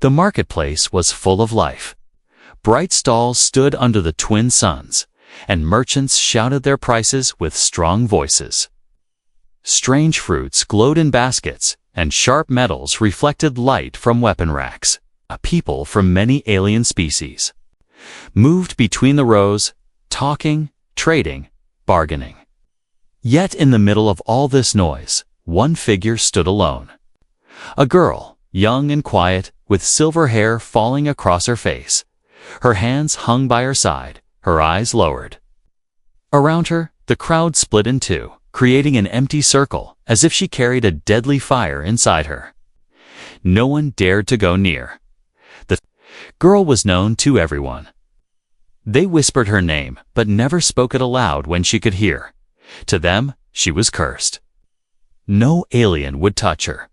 The marketplace was full of life. Bright stalls stood under the twin suns, and merchants shouted their prices with strong voices. Strange fruits glowed in baskets, and sharp metals reflected light from weapon racks. A people from many alien species moved between the rows, talking, trading, bargaining. Yet in the middle of all this noise, one figure stood alone. A girl, young and quiet, with silver hair falling across her face. Her hands hung by her side, her eyes lowered. Around her, the crowd split in two, creating an empty circle, as if she carried a deadly fire inside her. No one dared to go near. The girl was known to everyone. They whispered her name, but never spoke it aloud when she could hear. To them, she was cursed. No alien would touch her.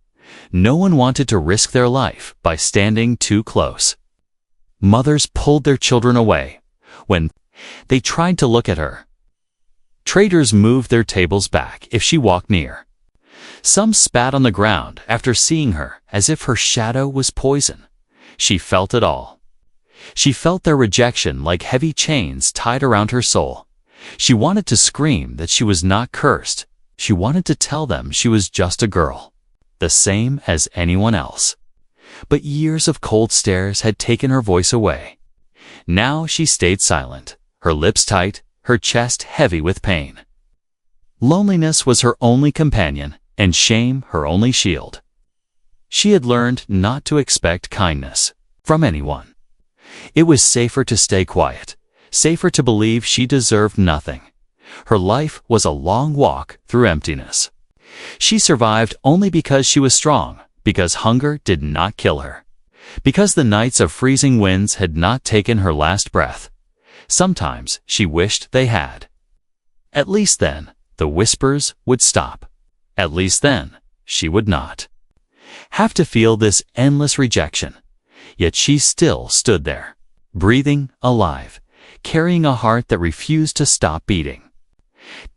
No one wanted to risk their life by standing too close. Mothers pulled their children away when they tried to look at her. Traders moved their tables back if she walked near. Some spat on the ground after seeing her, as if her shadow was poison. She felt it all. She felt their rejection like heavy chains tied around her soul. She wanted to scream that she was not cursed. She wanted to tell them she was just a girl, the same as anyone else. But years of cold stares had taken her voice away. Now she stayed silent, her lips tight, her chest heavy with pain. Loneliness was her only companion, and shame her only shield. She had learned not to expect kindness from anyone. It was safer to stay quiet, safer to believe she deserved nothing. Her life was a long walk through emptiness. She survived only because she was strong, because hunger did not kill her, because the nights of freezing winds had not taken her last breath. Sometimes she wished they had. At least then, the whispers would stop. At least then, she would not have to feel this endless rejection. Yet she still stood there, breathing, alive, carrying a heart that refused to stop beating.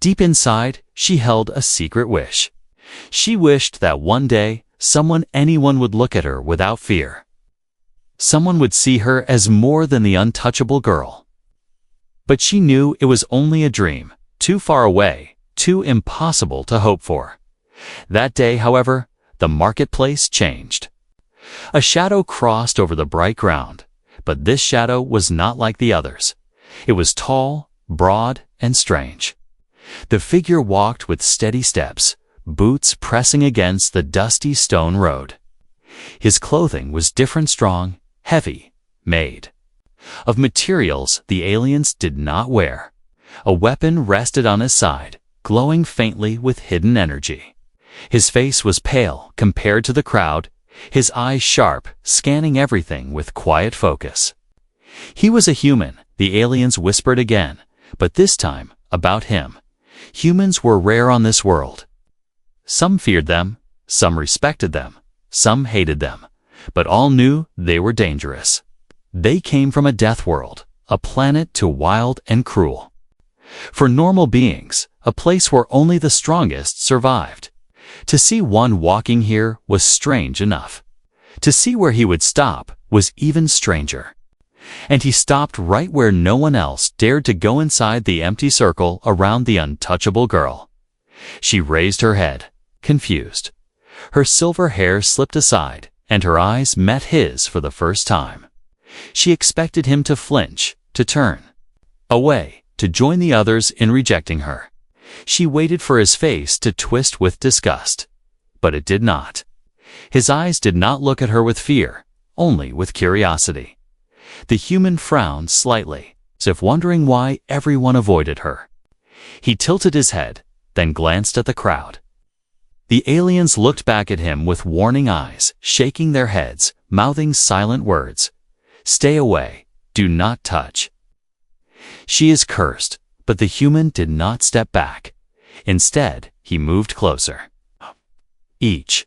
Deep inside, she held a secret wish. She wished that one day, anyone would look at her without fear. Someone would see her as more than the untouchable girl. But she knew it was only a dream, too far away, too impossible to hope for. That day, however, the marketplace changed. A shadow crossed over the bright ground, but this shadow was not like the others. It was tall, broad, and strange. The figure walked with steady steps, boots pressing against the dusty stone road. His clothing was different, strong, heavy, made of materials the aliens did not wear. A weapon rested on his side, glowing faintly with hidden energy. His face was pale compared to the crowd, his eyes sharp, scanning everything with quiet focus. He was a human, the aliens whispered again, but this time about him. Humans were rare on this world. Some feared them, some respected them, some hated them, but all knew they were dangerous. They came from a death world, a planet too wild and cruel for normal beings, a place where only the strongest survived. To see one walking here was strange enough. To see where he would stop was even stranger. And he stopped right where no one else dared to go, inside the empty circle around the untouchable girl. She raised her head, confused. Her silver hair slipped aside, and her eyes met his for the first time. She expected him to flinch, to turn away, to join the others in rejecting her. She waited for his face to twist with disgust, but it did not. His eyes did not look at her with fear, only with curiosity. The human frowned slightly, as if wondering why everyone avoided her. He tilted his head, then glanced at the crowd. The aliens looked back at him with warning eyes, shaking their heads, mouthing silent words. "Stay away, do not touch." She is cursed, but the human did not step back. Instead, he moved closer. Each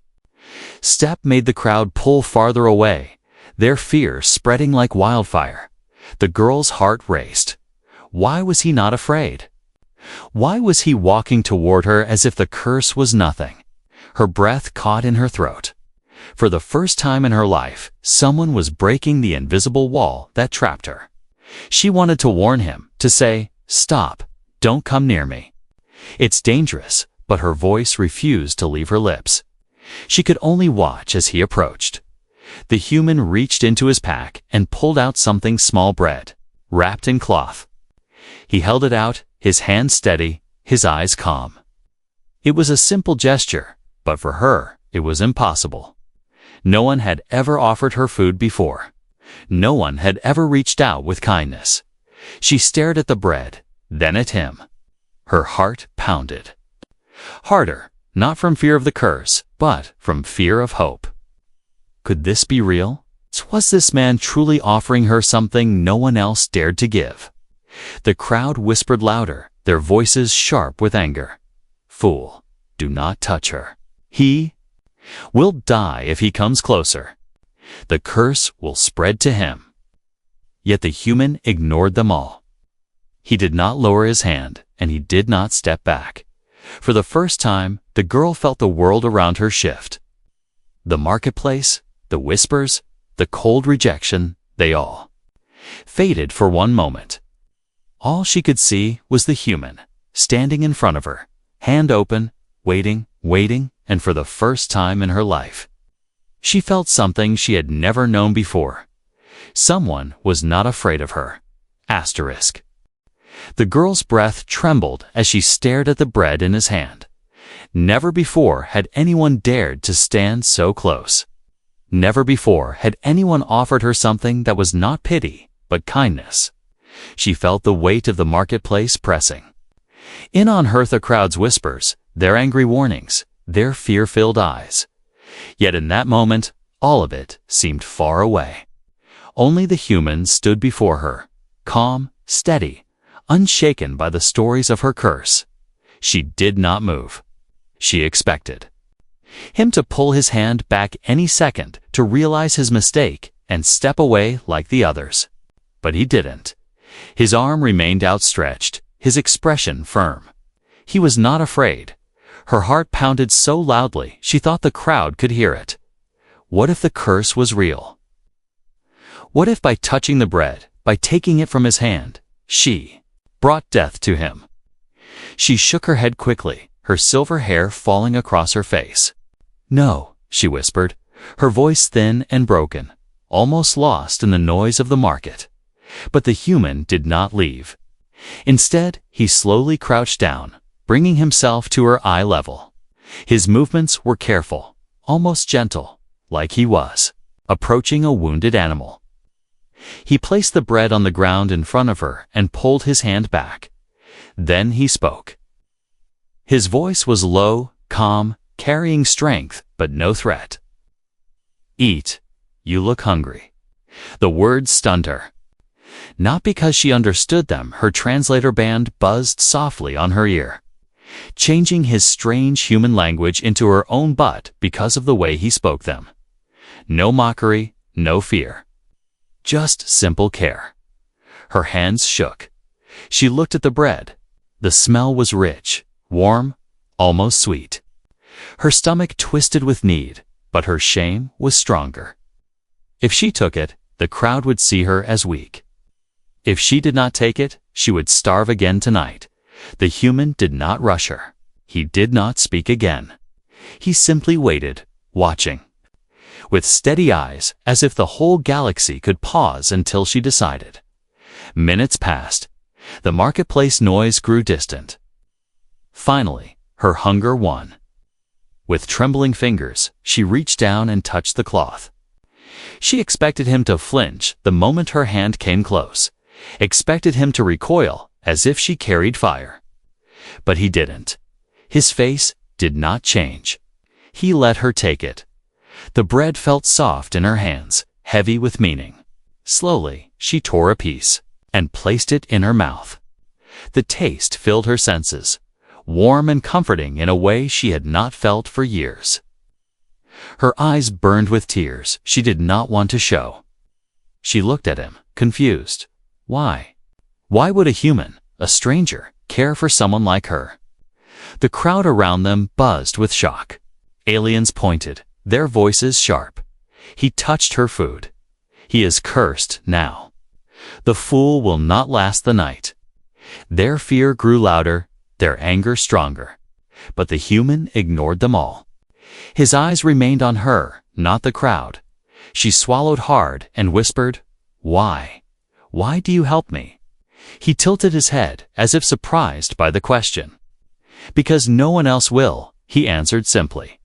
step made the crowd pull farther away, their fear spreading like wildfire. The girl's heart raced. Why was he not afraid? Why was he walking toward her as if the curse was nothing? Her breath caught in her throat. For the first time in her life, someone was breaking the invisible wall that trapped her. She wanted to warn him, to say, "Stop, don't come near me. It's dangerous," but her voice refused to leave her lips. She could only watch as he approached. The human reached into his pack and pulled out something small bread, wrapped in cloth. He held it out, his hand steady, his eyes calm. It was a simple gesture, but for her, it was impossible. No one had ever offered her food before. No one had ever reached out with kindness. She stared at the bread, then at him. Her heart pounded. Harder, not from fear of the curse, but from fear of hope. Could this be real? Was this man truly offering her something no one else dared to give? The crowd whispered louder, their voices sharp with anger. "Fool, do not touch her. He will die if he comes closer. The curse will spread to him." Yet the human ignored them all. He did not lower his hand, and he did not step back. For the first time, the girl felt the world around her shift. The marketplace, the whispers, the cold rejection, they all faded for one moment. All she could see was the human, standing in front of her, hand open, waiting, and for the first time in her life, she felt something she had never known before. Someone was not afraid of her. Asterisk. The girl's breath trembled as she stared at the bread in his hand. Never before had anyone dared to stand so close. Never before had anyone offered her something that was not pity, but kindness. She felt the weight of the marketplace pressing. In on her the crowd's whispers, their angry warnings, their fear-filled eyes. Yet in that moment, all of it seemed far away. Only the human stood before her, calm, steady, unshaken by the stories of her curse. She did not move. She expected him to pull his hand back any second, to realize his mistake and step away like the others. But he didn't. His arm remained outstretched, his expression firm. He was not afraid. Her heart pounded so loudly she thought the crowd could hear it. What if the curse was real? What if by touching the bread, by taking it from his hand, she brought death to him? She shook her head quickly, her silver hair falling across her face. "No," she whispered, her voice thin and broken, almost lost in the noise of the market. But the human did not leave. Instead, he slowly crouched down, bringing himself to her eye level. His movements were careful, almost gentle, like he was approaching a wounded animal. He placed the bread on the ground in front of her and pulled his hand back. Then he spoke. His voice was low, calm, carrying strength, but no threat. "Eat. You look hungry." The words stunned her. Not because she understood them, her translator band buzzed softly on her ear, changing his strange human language into her own but because of the way he spoke them. No mockery, no fear. Just simple care. Her hands shook. She looked at the bread. The smell was rich, warm, almost sweet. Her stomach twisted with need, but her shame was stronger. If she took it, the crowd would see her as weak. If she did not take it, she would starve again tonight. The human did not rush her. He did not speak again. He simply waited, watching, with steady eyes, as if the whole galaxy could pause until she decided. Minutes passed. The marketplace noise grew distant. Finally, her hunger won. With trembling fingers, she reached down and touched the cloth. She expected him to flinch the moment her hand came close, expected him to recoil as if she carried fire. But he didn't. His face did not change. He let her take it. The bread felt soft in her hands, heavy with meaning. Slowly, she tore a piece and placed it in her mouth. The taste filled her senses, warm and comforting in a way she had not felt for years. Her eyes burned with tears she did not want to show. She looked at him, confused. Why? Why would a human, a stranger, care for someone like her? The crowd around them buzzed with shock. Aliens pointed, their voices sharp. He touched her food. He is cursed now. The fool will not last the night. Their fear grew louder, their anger stronger. But the human ignored them all. His eyes remained on her, not the crowd. She swallowed hard and whispered, "Why? Why do you help me?" He tilted his head as if surprised by the question. "Because no one else will," he answered simply.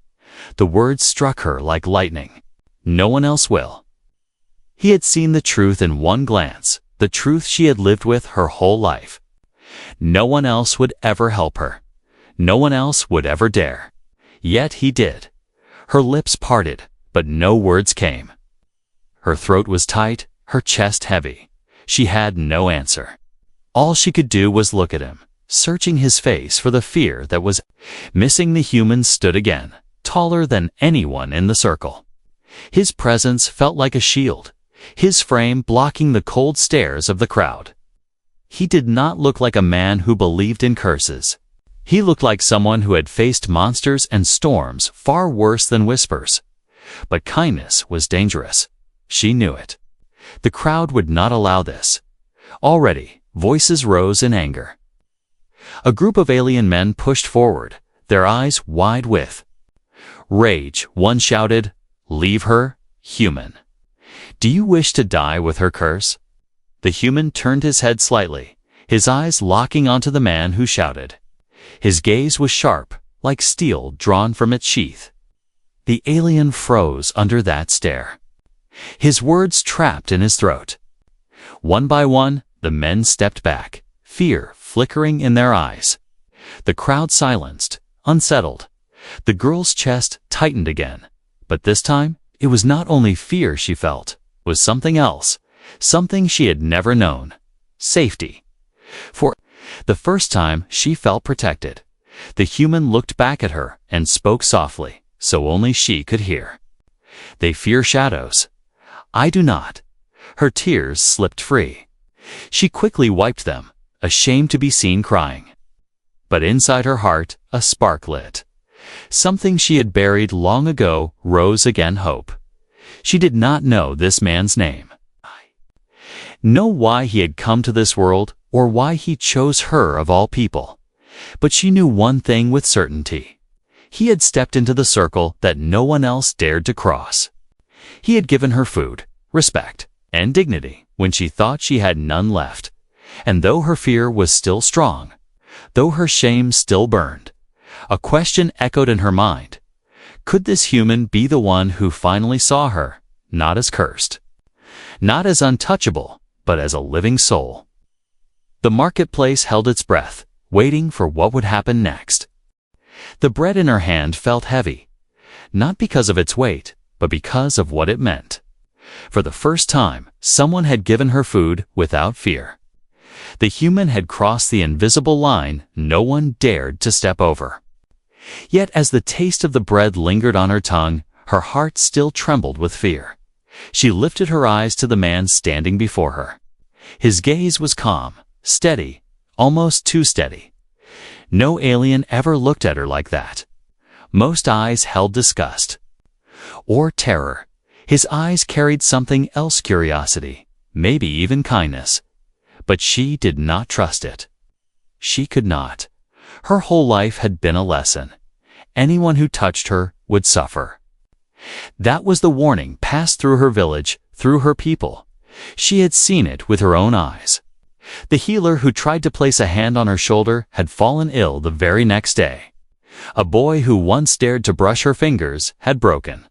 The words struck her like lightning. No one else will. He had seen the truth in one glance, the truth she had lived with her whole life. No one else would ever help her. No one else would ever dare. Yet he did. Her lips parted, but no words came. Her throat was tight, her chest heavy. She had no answer. All she could do was look at him, searching his face for the fear that was missing. The human stood again, taller than anyone in the circle. His presence felt like a shield, his frame blocking the cold stares of the crowd. He did not look like a man who believed in curses. He looked like someone who had faced monsters and storms far worse than whispers. But kindness was dangerous. She knew it. The crowd would not allow this. Already, voices rose in anger. A group of alien men pushed forward, their eyes wide with rage. One shouted, "Leave her, human. Do you wish to die with her curse?" The human turned his head slightly, his eyes locking onto the man who shouted. His gaze was sharp, like steel drawn from its sheath. The alien froze under that stare. His words trapped in his throat. One by one, the men stepped back, fear flickering in their eyes. The crowd silenced, unsettled. The girl's chest tightened again. But this time, it was not only fear she felt, it was something else, something she had never known. Safety. For the first time, she felt protected. The human looked back at her and spoke softly, so only she could hear. "They fear shadows. I do not." Her tears slipped free. She quickly wiped them, ashamed to be seen crying. But inside her heart, a spark lit. Something she had buried long ago rose again. Hope. She did not know this man's name, know why he had come to this world, or why he chose her of all people. But she knew one thing with certainty. He had stepped into the circle that no one else dared to cross. He had given her food, respect, and dignity when she thought she had none left. And though her fear was still strong, though her shame still burned, a question echoed in her mind. Could this human be the one who finally saw her, not as cursed, not as untouchable, but as a living soul? The marketplace held its breath, waiting for what would happen next. The bread in her hand felt heavy, not because of its weight, but because of what it meant. For the first time, someone had given her food without fear. The human had crossed the invisible line no one dared to step over. Yet as the taste of the bread lingered on her tongue, her heart still trembled with fear. She lifted her eyes to the man standing before her. His gaze was calm, steady, almost too steady. No alien ever looked at her like that. Most eyes held disgust or terror. His eyes carried something else, curiosity, maybe even kindness. But she did not trust it. She could not. Her whole life had been a lesson. Anyone who touched her would suffer. That was the warning passed through her village, through her people. She had seen it with her own eyes. The healer who tried to place a hand on her shoulder had fallen ill the very next day. A boy who once dared to brush her fingers had broken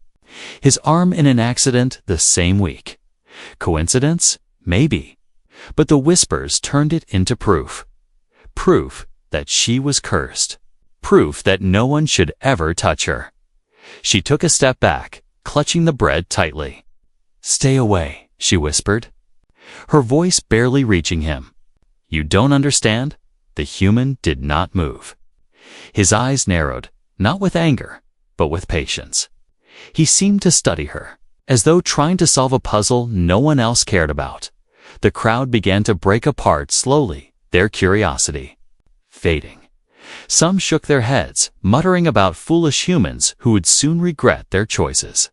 his arm in an accident the same week. Coincidence? Maybe. But the whispers turned it into proof. Proof that she was cursed. Proof that no one should ever touch her. She took a step back, clutching the bread tightly. "Stay away," she whispered, her voice barely reaching him. "You don't understand?" The human did not move. His eyes narrowed, not with anger, but with patience. He seemed to study her, as though trying to solve a puzzle no one else cared about. The crowd began to break apart slowly, their curiosity fading. Some shook their heads, muttering about foolish humans who would soon regret their choices.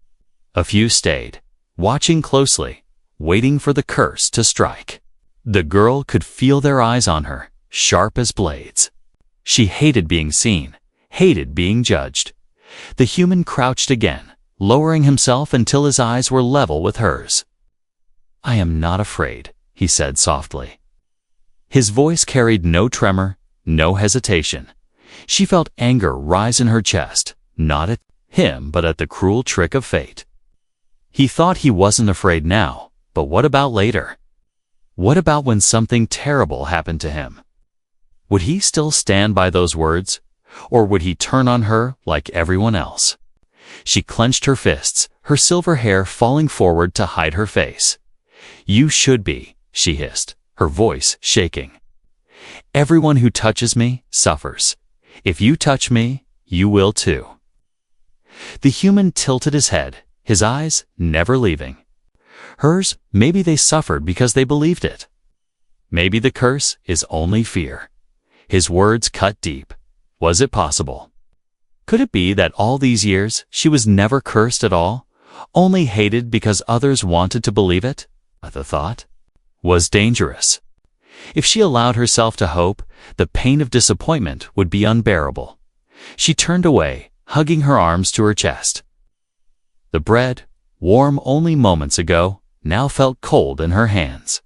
A few stayed, watching closely, waiting for the curse to strike. The girl could feel their eyes on her, sharp as blades. She hated being seen, hated being judged. The human crouched again, lowering himself until his eyes were level with hers. "I am not afraid," he said softly. His voice carried no tremor, no hesitation. She felt anger rise in her chest, not at him but at the cruel trick of fate. He thought he wasn't afraid now, but what about later? What about when something terrible happened to him? Would he still stand by those words, or would he turn on her like everyone else? She clenched her fists, her silver hair falling forward to hide her face. "You should be," she hissed, her voice shaking. "Everyone who touches me suffers. If you touch me, you will too." The human tilted his head, his eyes never leaving. Hers, maybe they suffered because they believed it. Maybe the curse is only fear. His words cut deep. Was it possible? Could it be that all these years she was never cursed at all, only hated because others wanted to believe it? The thought was dangerous. If she allowed herself to hope, the pain of disappointment would be unbearable. She turned away, hugging her arms to her chest. The bread, warm only moments ago, now felt cold in her hands.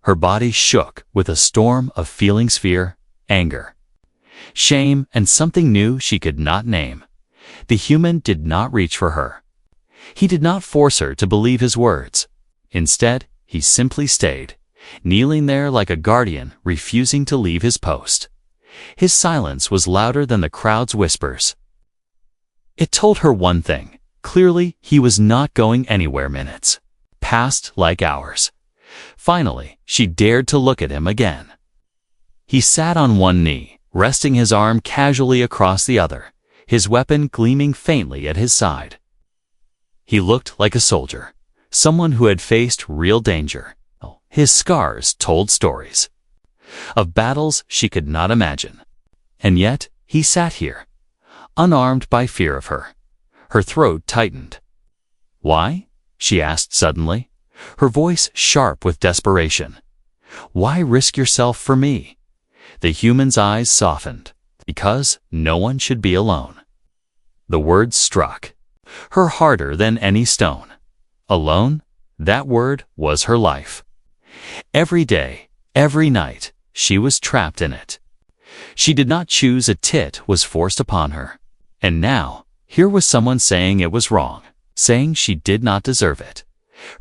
Her body shook with a storm of feelings: fear, anger, shame, and something new she could not name. The human did not reach for her. He did not force her to believe his words. Instead, he simply stayed, kneeling there like a guardian refusing to leave his post. His silence was louder than the crowd's whispers. It told her one thing. Clearly, he was not going anywhere. Minutes passed like hours. Finally, she dared to look at him again. He sat on one knee, resting his arm casually across the other, his weapon gleaming faintly at his side. He looked like a soldier, someone who had faced real danger. His scars told stories of battles she could not imagine. And yet, he sat here, unarmed by fear of her. Her throat tightened. "Why?" she asked suddenly, her voice sharp with desperation. "Why risk yourself for me?" The human's eyes softened. "Because no one should be alone." The words struck her harder than any stone. Alone? That word was her life. Every day, every night, she was trapped in it. She did not choose it was forced upon her. And now, here was someone saying it was wrong, saying she did not deserve it.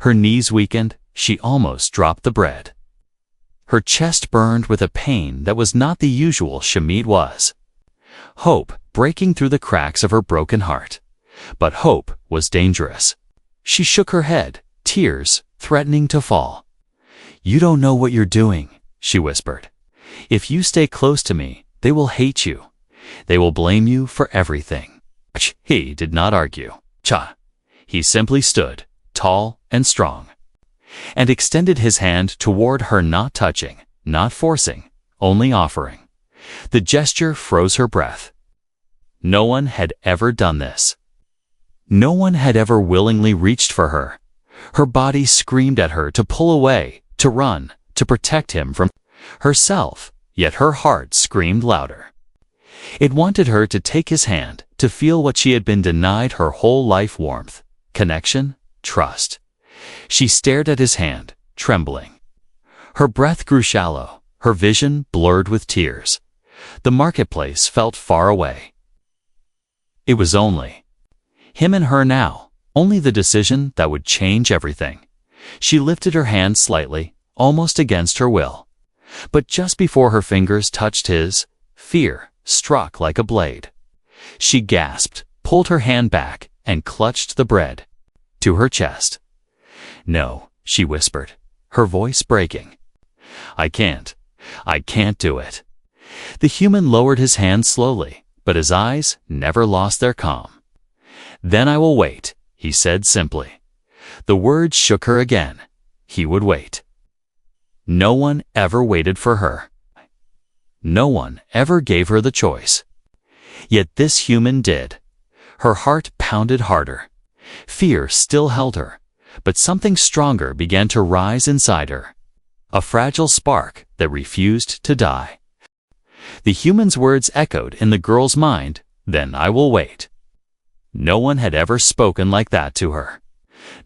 Her knees weakened, she almost dropped the bread. Her chest burned with a pain that was not the usual Shamit was. Hope breaking through the cracks of her broken heart. But hope was dangerous. She shook her head, tears threatening to fall. "You don't know what you're doing," she whispered. "If you stay close to me, they will hate you. They will blame you for everything." He did not argue. He simply stood, tall and strong, and extended his hand toward her, not touching, not forcing, only offering. The gesture froze her breath. No one had ever done this. No one had ever willingly reached for her. Her body screamed at her to pull away, to run, to protect him from herself, yet her heart screamed louder. It wanted her to take his hand, to feel what she had been denied her whole life: warmth, connection, trust. She stared at his hand, trembling. Her breath grew shallow, her vision blurred with tears. The marketplace felt far away. It was only him and her now, only the decision that would change everything. She lifted her hand slightly, almost against her will. But just before her fingers touched his, fear struck like a blade. She gasped, pulled her hand back, and clutched the bread to her chest. "No," she whispered, her voice breaking. I can't do it." The human lowered his hand slowly, but his eyes never lost their calm. "Then I will wait," he said simply. The words shook her again. He would wait. No one ever waited for her. No one ever gave her the choice. Yet this human did. Her heart pounded harder. Fear still held her, but something stronger began to rise inside her. A fragile spark that refused to die. The human's words echoed in the girl's mind, "Then I will wait." No one had ever spoken like that to her.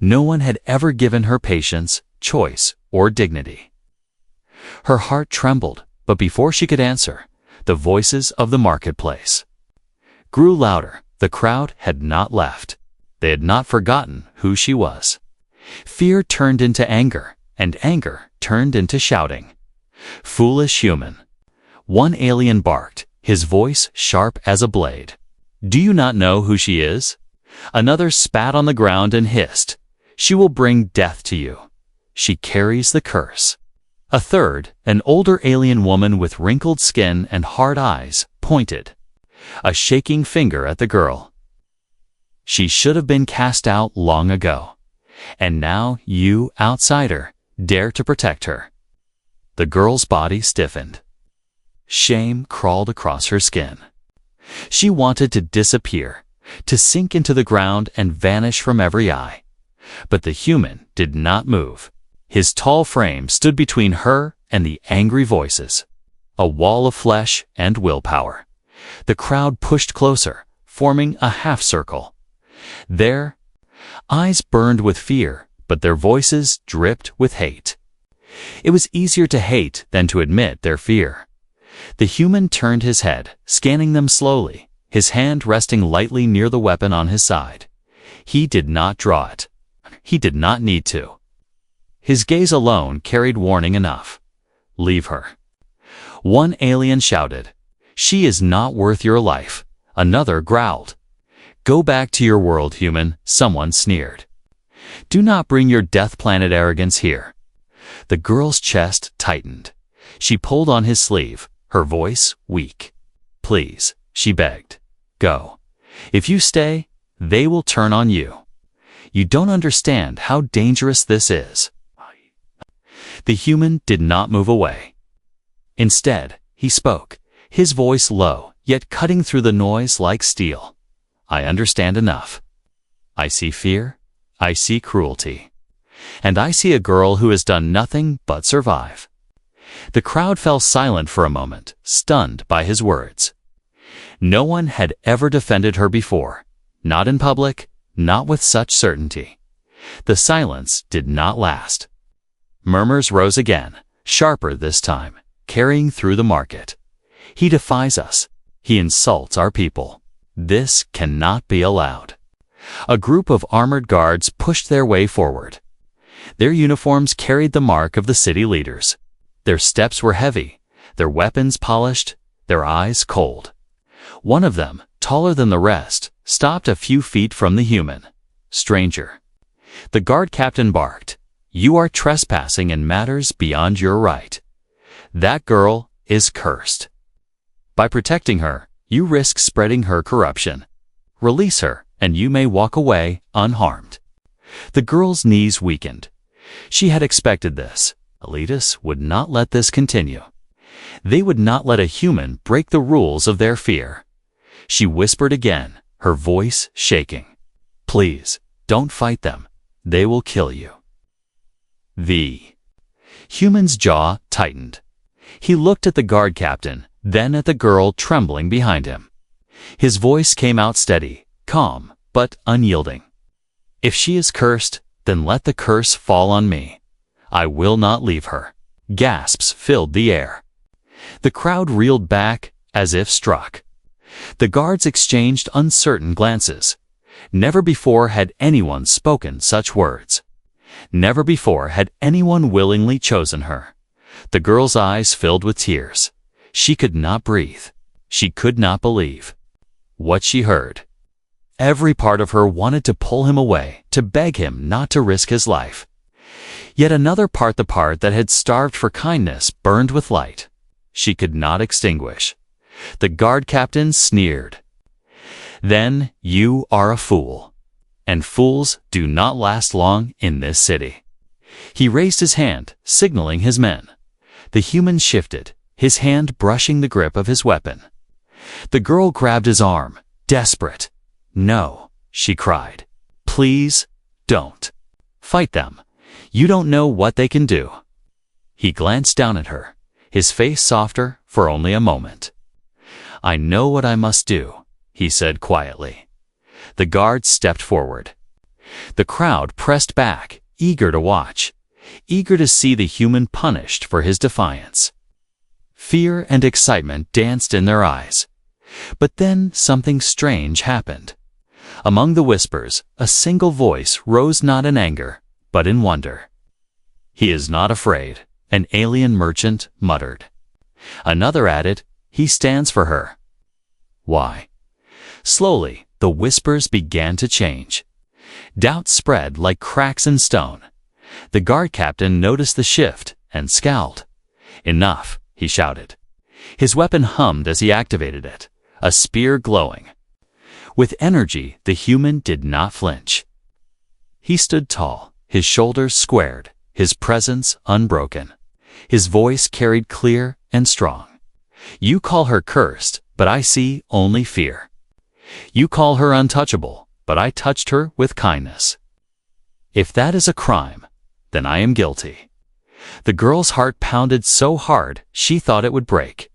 No one had ever given her patience, choice, or dignity. Her heart trembled, but before she could answer, the voices of the marketplace grew louder. The crowd had not left. They had not forgotten who she was. Fear turned into anger, and anger turned into shouting. "Foolish human!" One alien barked, his voice sharp as a blade. "Do you not know who she is?" Another spat on the ground and hissed, "She will bring death to you. She carries the curse." A third, an older alien woman with wrinkled skin and hard eyes, pointed a shaking finger at the girl. "She should have been cast out long ago. And now you, outsider, dare to protect her." The girl's body stiffened. Shame crawled across her skin. She wanted to disappear, to sink into the ground and vanish from every eye. But the human did not move. His tall frame stood between her and the angry voices, a wall of flesh and willpower. The crowd pushed closer, forming a half-circle. Their eyes burned with fear, but their voices dripped with hate. It was easier to hate than to admit their fear. The human turned his head, scanning them slowly, his hand resting lightly near the weapon on his side. He did not draw it. He did not need to. His gaze alone carried warning enough. "Leave her." One alien shouted, "She is not worth your life." Another growled, "Go back to your world, human," someone sneered. "Do not bring your Death Planet arrogance here." The girl's chest tightened. She pulled on his sleeve, her voice weak. "Please," she begged, "go. If you stay, they will turn on you. You don't understand how dangerous this is." The human did not move away. Instead, he spoke, his voice low, yet cutting through the noise like steel. "I understand enough. I see fear, I see cruelty, and I see a girl who has done nothing but survive." The crowd fell silent for a moment, stunned by his words. No one had ever defended her before, not in public, not with such certainty. The silence did not last. Murmurs rose again, sharper this time, carrying through the market. "He defies us. He insults our people. This cannot be allowed." A group of armored guards pushed their way forward. Their uniforms carried the mark of the city leaders. Their steps were heavy, their weapons polished, their eyes cold. One of them, taller than the rest, stopped a few feet from the human. "Stranger." The guard captain barked, "You are trespassing in matters beyond your right. That girl is cursed. By protecting her, you risk spreading her corruption. Release her, and you may walk away unharmed." The girl's knees weakened. She had expected this. Elitists would not let this continue. They would not let a human break the rules of their fear. She whispered again, her voice shaking, "Please, don't fight them. They will kill you." The human's jaw tightened. He looked at the guard captain, then at the girl trembling behind him. His voice came out steady, calm, but unyielding. "If she is cursed, then let the curse fall on me. I will not leave her." Gasps filled the air. The crowd reeled back, as if struck. The guards exchanged uncertain glances. Never before had anyone spoken such words. Never before had anyone willingly chosen her. The girl's eyes filled with tears. She could not breathe. She could not believe what she heard. Every part of her wanted to pull him away, to beg him not to risk his life. Yet another part, the part that had starved for kindness, burned with light. She could not extinguish. The guard captain sneered. "Then you are a fool, and fools do not last long in this city." He raised his hand, signaling his men. The human shifted, his hand brushing the grip of his weapon. The girl grabbed his arm, desperate. "No," she cried. "Please, don't. Fight them. You don't know what they can do." He glanced down at her, his face softer for only a moment. "I know what I must do," he said quietly. The guard stepped forward. The crowd pressed back, eager to watch, eager to see the human punished for his defiance. Fear and excitement danced in their eyes. But then something strange happened. Among the whispers, a single voice rose not in anger, but in wonder. "He is not afraid," an alien merchant muttered. Another added, "He stands for her." Why? Slowly, the whispers began to change. Doubt spread like cracks in stone. The guard captain noticed the shift and scowled. "Enough," he shouted. His weapon hummed as he activated it, a spear glowing. With energy, the human did not flinch. He stood tall, his shoulders squared, his presence unbroken. His voice carried clear and strong. "You call her cursed, but I see only fear. You call her untouchable, but I touched her with kindness. If that is a crime, then I am guilty." The girl's heart pounded so hard she thought it would break.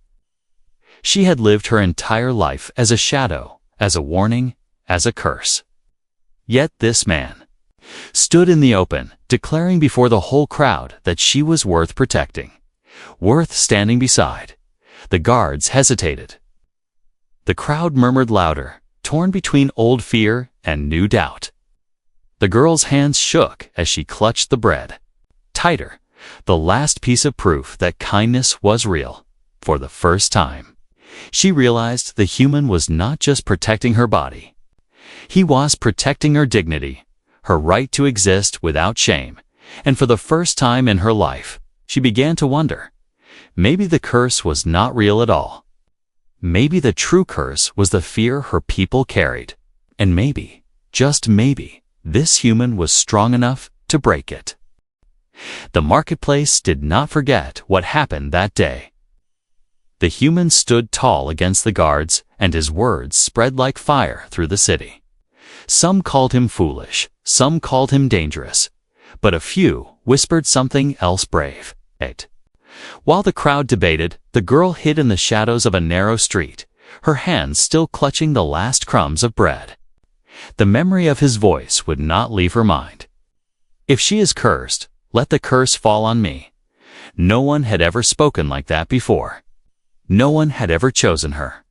She had lived her entire life as a shadow, as a warning, as a curse. Yet this man stood in the open, declaring before the whole crowd that she was worth protecting, worth standing beside. The guards hesitated. The crowd murmured louder, torn between old fear and new doubt. The girl's hands shook as she clutched the bread. Tighter, the last piece of proof that kindness was real. For the first time, she realized the human was not just protecting her body. He was protecting her dignity, her right to exist without shame, and for the first time in her life, she began to wonder, maybe the curse was not real at all. Maybe the true curse was the fear her people carried, and maybe, just maybe, this human was strong enough to break it. The marketplace did not forget what happened that day. The human stood tall against the guards, and his words spread like fire through the city. Some called him foolish, some called him dangerous, but a few whispered something else brave. While the crowd debated, the girl hid in the shadows of a narrow street, her hands still clutching the last crumbs of bread. The memory of his voice would not leave her mind. "If she is cursed, let the curse fall on me." No one had ever spoken like that before. No one had ever chosen her.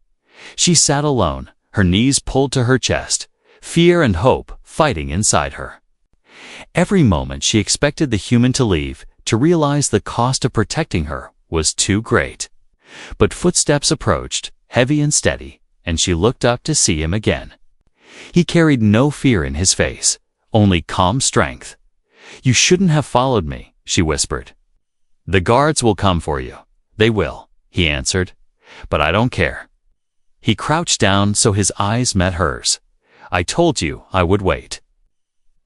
She sat alone, her knees pulled to her chest, fear and hope fighting inside her. Every moment she expected the human to leave, to realize the cost of protecting her was too great. But footsteps approached, heavy and steady, and she looked up to see him again. He carried no fear in his face, only calm strength. "You shouldn't have followed me," she whispered. "The guards will come for you. They will," he answered. "But I don't care." He crouched down so his eyes met hers. "I told you I would wait."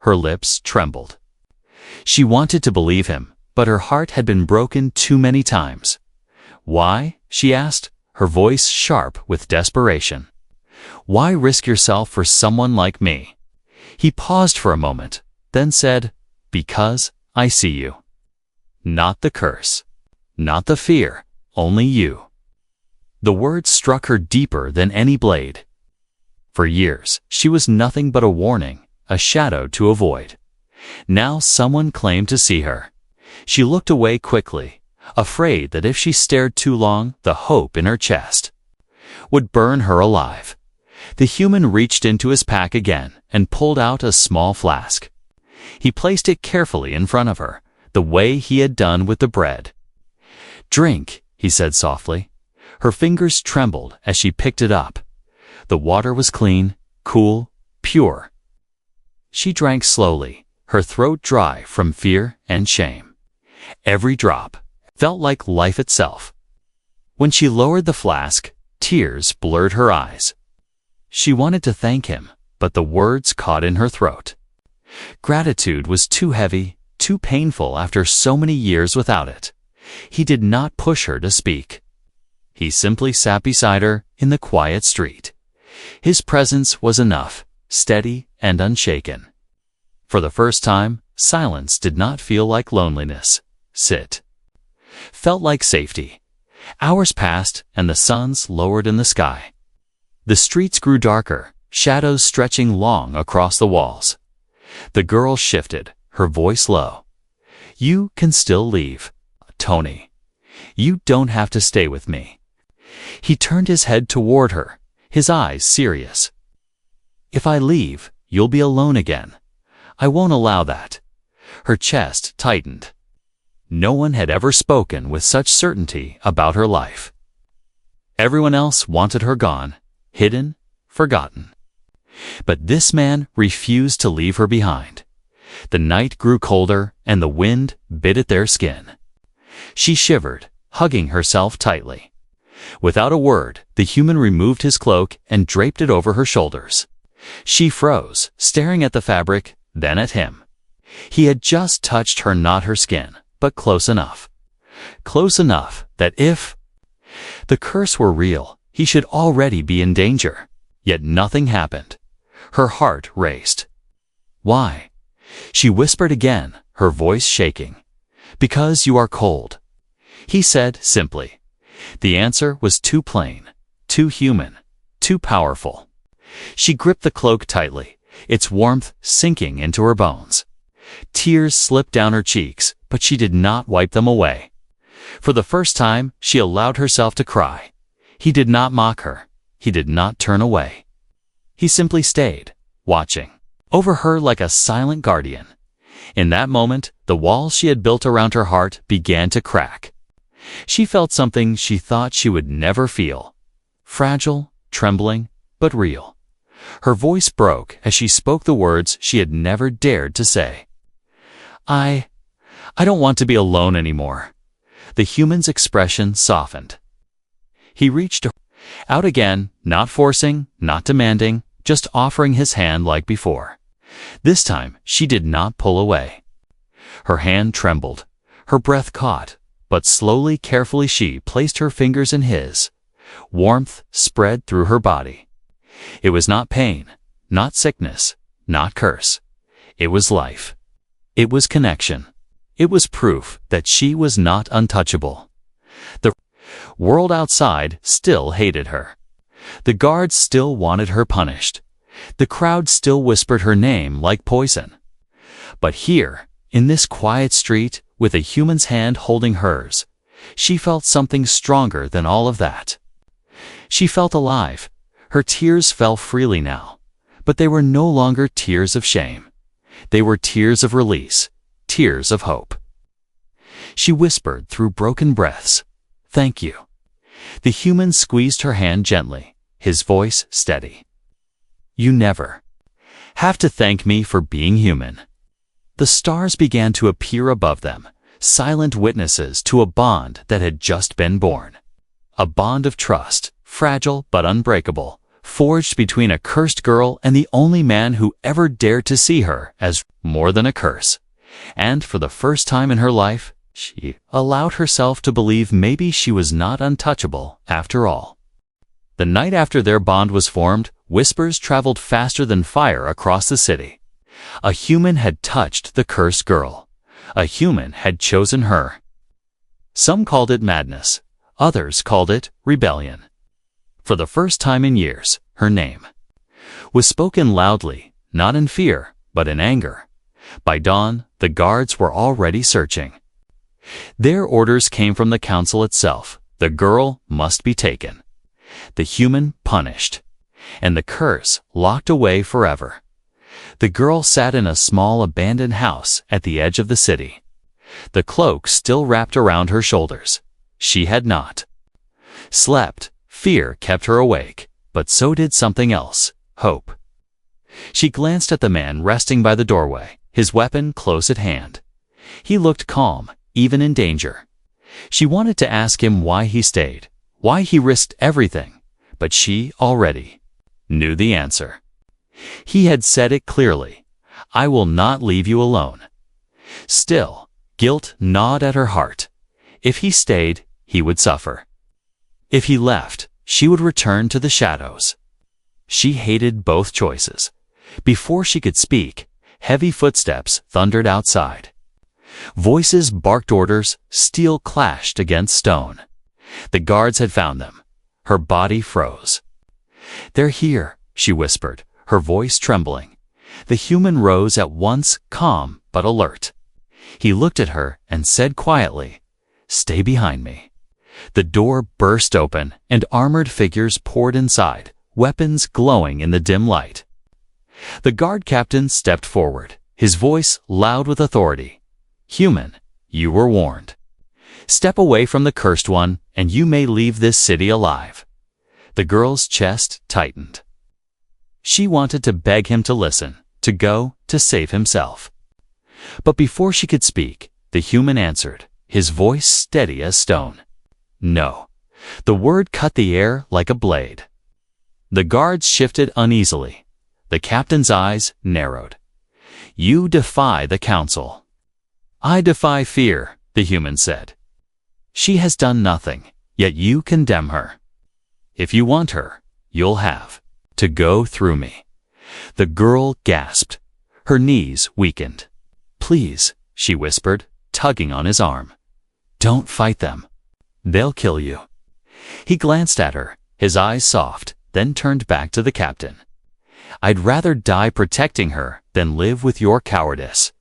Her lips trembled. She wanted to believe him, but her heart had been broken too many times. "Why?" she asked, her voice sharp with desperation. "Why risk yourself for someone like me?" He paused for a moment, then said, "Because I see you. Not the curse, not the fear, only you." The words struck her deeper than any blade. For years, she was nothing but a warning, a shadow to avoid. Now someone claimed to see her. She looked away quickly, afraid that if she stared too long, the hope in her chest would burn her alive. The human reached into his pack again and pulled out a small flask. He placed it carefully in front of her, the way he had done with the bread. "Drink," he said softly. Her fingers trembled as she picked it up. The water was clean, cool, pure. She drank slowly, her throat dry from fear and shame. Every drop felt like life itself. When she lowered the flask, tears blurred her eyes. She wanted to thank him, but the words caught in her throat. Gratitude was too heavy, too painful after so many years without it. He did not push her to speak. He simply sat beside her in the quiet street. His presence was enough, steady and unshaken. For the first time, silence did not feel like loneliness. Felt like safety. Hours passed, and the suns lowered in the sky. The streets grew darker, shadows stretching long across the walls. The girl shifted, her voice low. "You can still leave, Tony. You don't have to stay with me." He turned his head toward her, his eyes serious. "If I leave, you'll be alone again. I won't allow that." Her chest tightened. No one had ever spoken with such certainty about her life. Everyone else wanted her gone, hidden, forgotten. But this man refused to leave her behind. The night grew colder, and the wind bit at their skin. She shivered, hugging herself tightly. Without a word, the human removed his cloak and draped it over her shoulders. She froze, staring at the fabric, then at him. He had just touched her, not her skin, but close enough. Close enough that if the curse were real, he should already be in danger. Yet nothing happened. Her heart raced. "Why?" she whispered again, her voice shaking. "Because you are cold," he said simply. The answer was too plain, too human, too powerful. She gripped the cloak tightly, its warmth sinking into her bones. Tears slipped down her cheeks, but she did not wipe them away. For the first time, she allowed herself to cry. He did not mock her. He did not turn away. He simply stayed, watching over her like a silent guardian. In that moment, the walls she had built around her heart began to crack. She felt something she thought she would never feel. Fragile, trembling, but real. Her voice broke as she spoke the words she had never dared to say. I don't want to be alone anymore." The human's expression softened. He reached out again, not forcing, not demanding, just offering his hand like before. This time, she did not pull away. Her hand trembled, her breath caught, but slowly, carefully she placed her fingers in his. Warmth spread through her body. It was not pain, not sickness, not curse. It was life. It was connection. It was proof that she was not untouchable. The world outside still hated her. The guards still wanted her punished. The crowd still whispered her name like poison. But here, in this quiet street, with a human's hand holding hers, she felt something stronger than all of that. She felt alive. Her tears fell freely now, but they were no longer tears of shame. They were tears of release, tears of hope. She whispered through broken breaths, "Thank you." The human squeezed her hand gently, his voice steady. "You never have to thank me for being human." The stars began to appear above them, silent witnesses to a bond that had just been born. A bond of trust, fragile but unbreakable, forged between a cursed girl and the only man who ever dared to see her as more than a curse. And for the first time in her life, she allowed herself to believe maybe she was not untouchable after all. The night after their bond was formed, whispers traveled faster than fire across the city. A human had touched the cursed girl. A human had chosen her. Some called it madness. Others called it rebellion. For the first time in years, her name was spoken loudly, not in fear, but in anger. By dawn, the guards were already searching. Their orders came from the council itself. The girl must be taken. The human punished. And the curse locked away forever. The girl sat in a small abandoned house at the edge of the city. The cloak still wrapped around her shoulders. She had not slept. Fear kept her awake, but so did something else, hope. She glanced at the man resting by the doorway, his weapon close at hand. He looked calm, even in danger. She wanted to ask him why he stayed, why he risked everything, but she already knew the answer. He had said it clearly, "I will not leave you alone." Still, guilt gnawed at her heart. If he stayed, he would suffer. If he left, she would return to the shadows. She hated both choices. Before she could speak, heavy footsteps thundered outside. Voices barked orders, steel clashed against stone. The guards had found them. Her body froze. "They're here," she whispered, her voice trembling. The human rose at once, calm but alert. He looked at her and said quietly, "Stay behind me." The door burst open and armored figures poured inside, weapons glowing in the dim light. The guard captain stepped forward, his voice loud with authority. "Human, you were warned. Step away from the cursed one, and you may leave this city alive." The girl's chest tightened. She wanted to beg him to listen, to go, to save himself. But before she could speak, the human answered, his voice steady as stone. "No." The word cut the air like a blade. The guards shifted uneasily. The captain's eyes narrowed. "You defy the council." "I defy fear," the human said. "She has done nothing, yet you condemn her. If you want her, you'll have to go through me." The girl gasped. Her knees weakened. "Please," she whispered, tugging on his arm. "Don't fight them. They'll kill you." He glanced at her, his eyes soft, then turned back to the captain. "I'd rather die protecting her than live with your cowardice."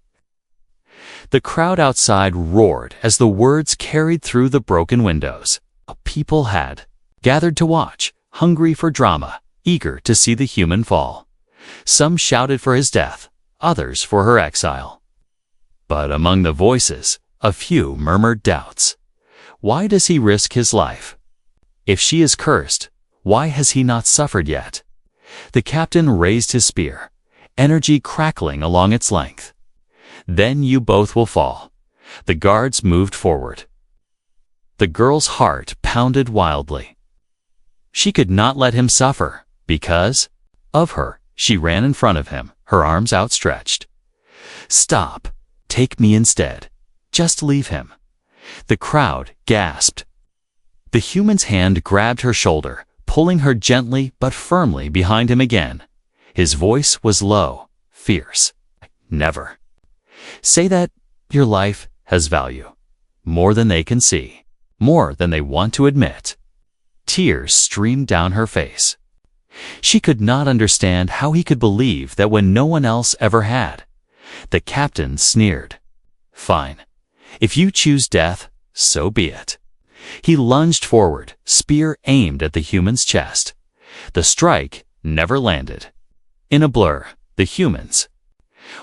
The crowd outside roared as the words carried through the broken windows. People had gathered to watch, hungry for drama, eager to see the human fall. Some shouted for his death, others for her exile. But among the voices, a few murmured doubts. Why does he risk his life? If she is cursed, why has he not suffered yet? The captain raised his spear, energy crackling along its length. "Then you both will fall." The guards moved forward. The girl's heart pounded wildly. She could not let him suffer, because of her. She ran in front of him, her arms outstretched. "Stop. Take me instead. Just leave him." The crowd gasped. The human's hand grabbed her shoulder, pulling her gently but firmly behind him again. His voice was low, fierce. "Never. Say that your life has value. More than they can see. More than they want to admit." Tears streamed down her face. She could not understand how he could believe that when no one else ever had. The captain sneered. "Fine. If you choose death, so be it." He lunged forward, spear aimed at the human's chest. The strike never landed. In a blur, the human's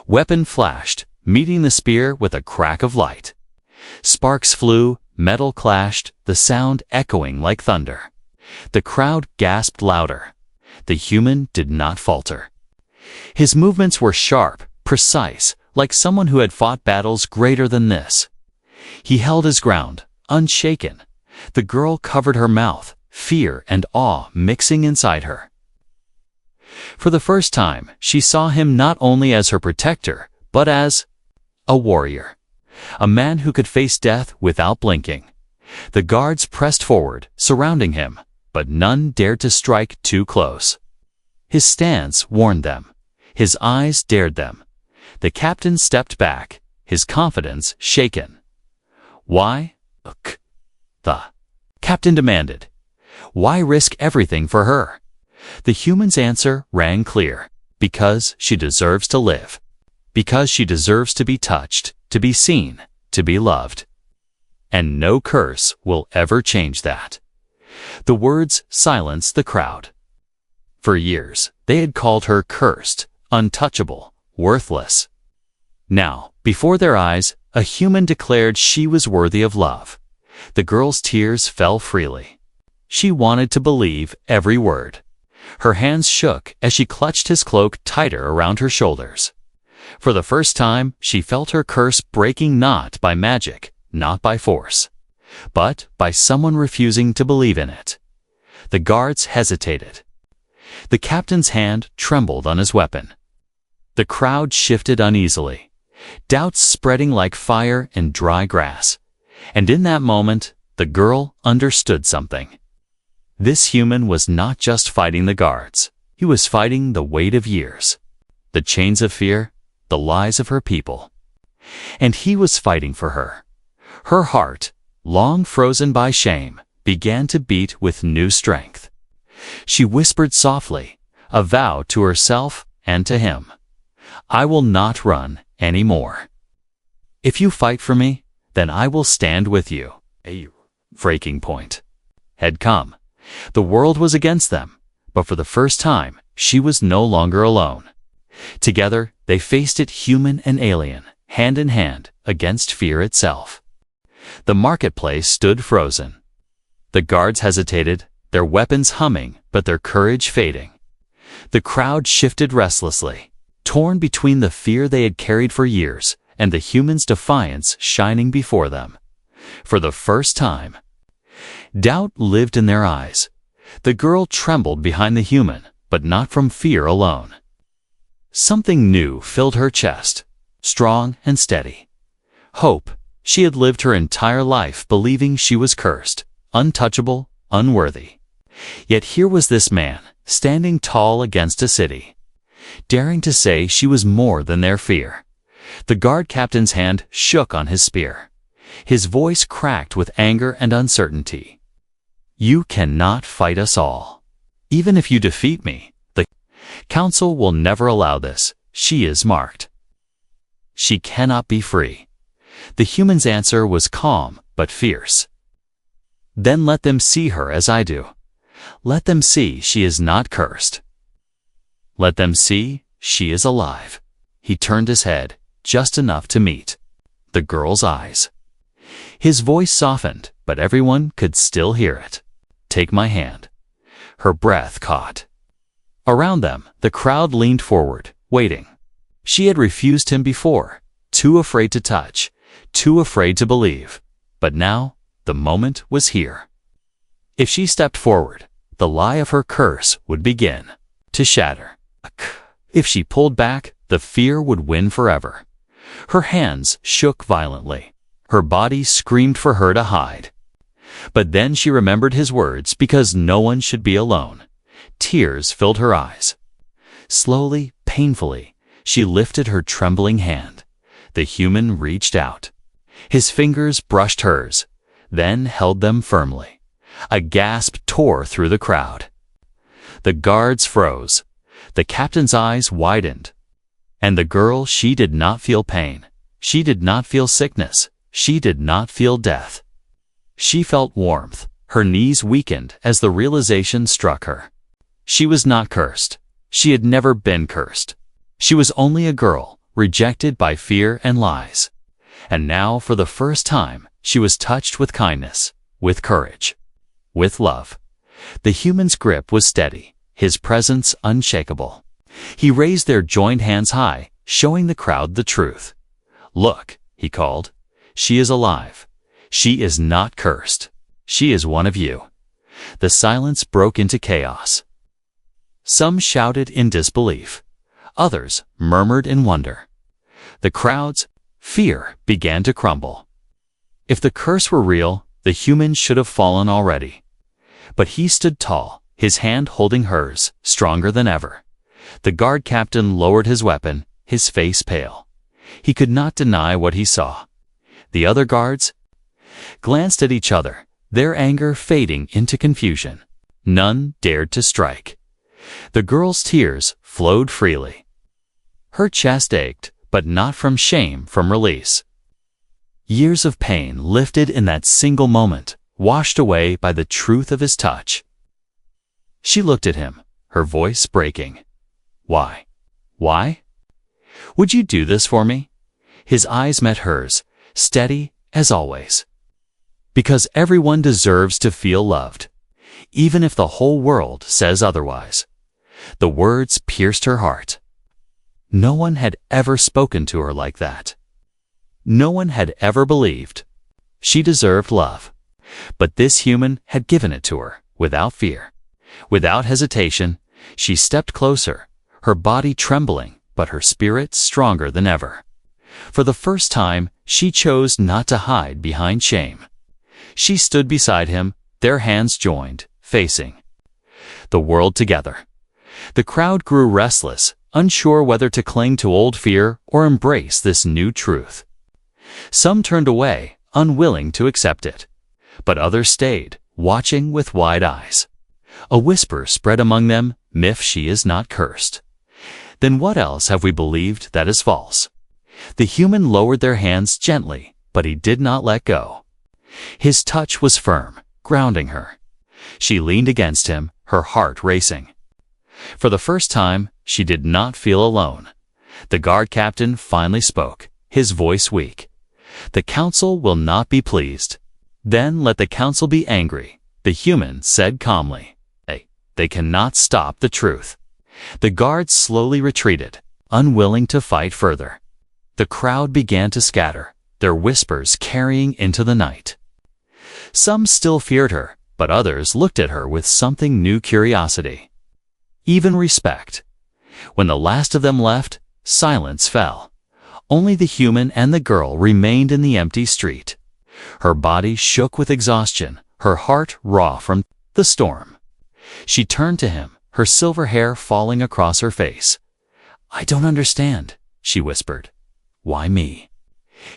weapon flashed, meeting the spear with a crack of light. Sparks flew, metal clashed, the sound echoing like thunder. The crowd gasped louder. The human did not falter. His movements were sharp, precise, like someone who had fought battles greater than this. He held his ground, unshaken. The girl covered her mouth, fear and awe mixing inside her. For the first time, she saw him not only as her protector, but as a warrior. A man who could face death without blinking. The guards pressed forward, surrounding him, but none dared to strike too close. His stance warned them. His eyes dared them. The captain stepped back, his confidence shaken. "Why?" The captain demanded. "Why risk everything for her?" The human's answer rang clear. "Because she deserves to live. Because she deserves to be touched, to be seen, to be loved. And no curse will ever change that." The words silenced the crowd. For years, they had called her cursed, untouchable, worthless. Now, before their eyes, a human declared she was worthy of love. The girl's tears fell freely. She wanted to believe every word. Her hands shook as she clutched his cloak tighter around her shoulders. For the first time, she felt her curse breaking not by magic, not by force, but by someone refusing to believe in it. The guards hesitated. The captain's hand trembled on his weapon. The crowd shifted uneasily, doubts spreading like fire in dry grass. And in that moment, the girl understood something. This human was not just fighting the guards. He was fighting the weight of years, the chains of fear, the lies of her people. And he was fighting for her. Her heart, long frozen by shame, began to beat with new strength. She whispered softly, a vow to herself and to him. I will not run any more. If you fight for me, then I will stand with you. A breaking point had come. The world was against them, but for the first time, she was no longer alone. Together, they faced it, human and alien, hand in hand, against fear itself. The marketplace stood frozen. The guards hesitated, their weapons humming, but their courage fading. The crowd shifted restlessly, torn between the fear they had carried for years and the human's defiance shining before them. For the first time, doubt lived in their eyes. The girl trembled behind the human, but not from fear alone. Something new filled her chest, strong and steady. Hope. She had lived her entire life believing she was cursed, untouchable, unworthy. Yet here was this man, standing tall against a city, daring to say she was more than their fear. The guard captain's hand shook on his spear. His voice cracked with anger and uncertainty. You cannot fight us all. Even if you defeat me, the council will never allow this. She is marked. She cannot be free. The human's answer was calm but fierce. Then let them see her as I do. Let them see she is not cursed. Let them see she is alive. He turned his head, just enough to meet the girl's eyes. His voice softened, but everyone could still hear it. Take my hand. Her breath caught. Around them, the crowd leaned forward, waiting. She had refused him before, too afraid to touch, too afraid to believe. But now, the moment was here. If she stepped forward, the lie of her curse would begin to shatter. If she pulled back, the fear would win forever. Her hands shook violently. Her body screamed for her to hide. But then she remembered his words, because no one should be alone. Tears filled her eyes. Slowly, painfully, she lifted her trembling hand. The human reached out. His fingers brushed hers, then held them firmly. A gasp tore through the crowd. The guards froze. The captain's eyes widened. And the girl, she did not feel pain. She did not feel sickness. She did not feel death. She felt warmth. Her knees weakened as the realization struck her. She was not cursed. She had never been cursed. She was only a girl, rejected by fear and lies. And now, for the first time, she was touched with kindness, with courage, with love. The human's grip was steady, his presence unshakable. He raised their joined hands high, showing the crowd the truth. Look, he called. She is alive. She is not cursed. She is one of you. The silence broke into chaos. Some shouted in disbelief. Others murmured in wonder. The crowd's fear began to crumble. If the curse were real, the human should have fallen already. But he stood tall, his hand holding hers, stronger than ever. The guard captain lowered his weapon, his face pale. He could not deny what he saw. The other guards glanced at each other, their anger fading into confusion. None dared to strike. The girl's tears flowed freely. Her chest ached, but not from shame, from release. Years of pain lifted in that single moment, washed away by the truth of his touch. She looked at him, her voice breaking. Why? Why? Would you do this for me? His eyes met hers, steady as always. Because everyone deserves to feel loved, even if the whole world says otherwise. The words pierced her heart. No one had ever spoken to her like that. No one had ever believed she deserved love. But this human had given it to her, without fear. Without hesitation, she stepped closer, her body trembling, but her spirit stronger than ever. For the first time, she chose not to hide behind shame. She stood beside him, their hands joined, facing the world together. The crowd grew restless, unsure whether to cling to old fear or embrace this new truth. Some turned away, unwilling to accept it, but others stayed, watching with wide eyes. A whisper spread among them, "If she is not cursed, then what else have we believed that is false?" The human lowered their hands gently, but he did not let go. His touch was firm, grounding her. She leaned against him, her heart racing. For the first time, she did not feel alone. The guard captain finally spoke, his voice weak. "The council will not be pleased." "Then let the council be angry," the human said calmly. They cannot stop the truth." The guards slowly retreated, unwilling to fight further. The crowd began to scatter, their whispers carrying into the night. Some still feared her, but others looked at her with something new: curiosity, even respect. When the last of them left, silence fell. Only the human and the girl remained in the empty street. Her body shook with exhaustion, her heart raw from the storm. She turned to him, her silver hair falling across her face. "I don't understand," she whispered. "Why me?"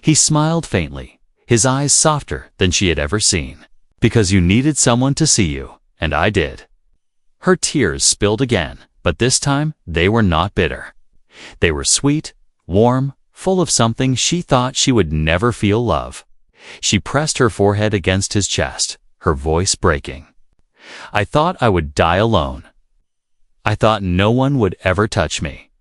He smiled faintly, his eyes softer than she had ever seen. "Because you needed someone to see you, and I did." Her tears spilled again, but this time they were not bitter. They were sweet, warm, full of something she thought she would never feel: love. She pressed her forehead against his chest, her voice breaking. "I thought I would die alone. I thought no one would ever touch me."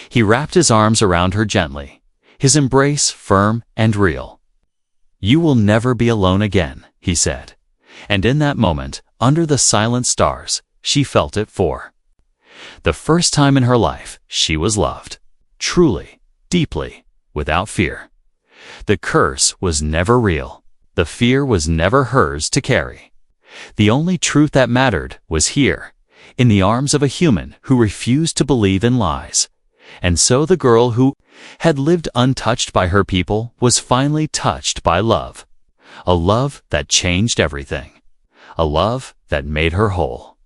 He wrapped his arms around her gently, his embrace firm and real. "You will never be alone again," he said. And in that moment, under the silent stars, she felt it for the first time in her life. She was loved, truly, deeply, without fear. The curse was never real. The fear was never hers to carry. The only truth that mattered was here, in the arms of a human who refused to believe in lies. And so the girl who had lived untouched by her people was finally touched by love. A love that changed everything. A love that made her whole.